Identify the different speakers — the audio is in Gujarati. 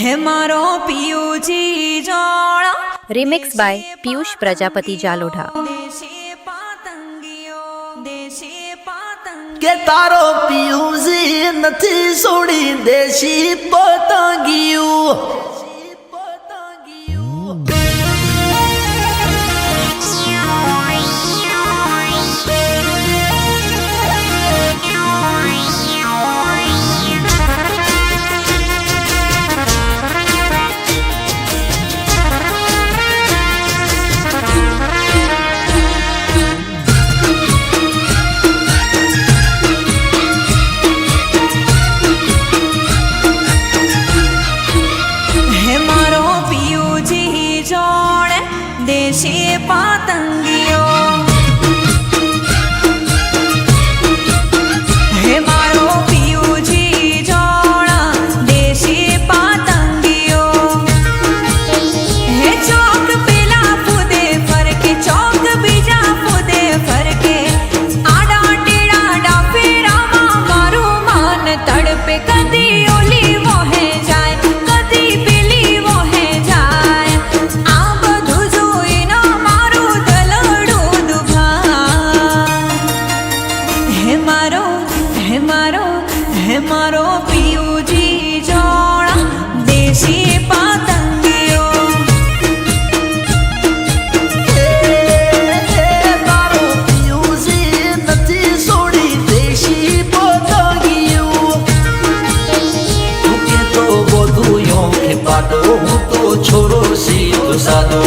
Speaker 1: હે મારો પિયુજી જોડા
Speaker 2: રિમિક્સ બાય પિયુષ પ્રજાપતિ જાલોઢા।
Speaker 1: દેશી પાતંગીઓ દેશી પાતંગીઓ
Speaker 3: કે તારો પિયુજી નથી છોડી દેશી પતંગિયું।
Speaker 1: દેશી પાતંગીઓ હે મારો પિયુજી જોડા દેશી પાતંગીઓ હે ચોક પેલા ફૂદે ફરકે ચોક બીજા ફૂદે ફરકે આડા ટેડા ડાફેરામાં મારું માન તડપે કદી ઓલી વહે જાય કદી પેલી વહે જાય આ બધું જોઈને મારું દલડું દુભાય હે મારો હે મારો હે મારો પિયુજી જોડા દેશી પાતંગીઓ
Speaker 3: તારો પિયુજી નથી છોડી દેશી પતંગિયું। તું કે તો બધું યો કે પાડો હું તો છોરો સીધો સાદો।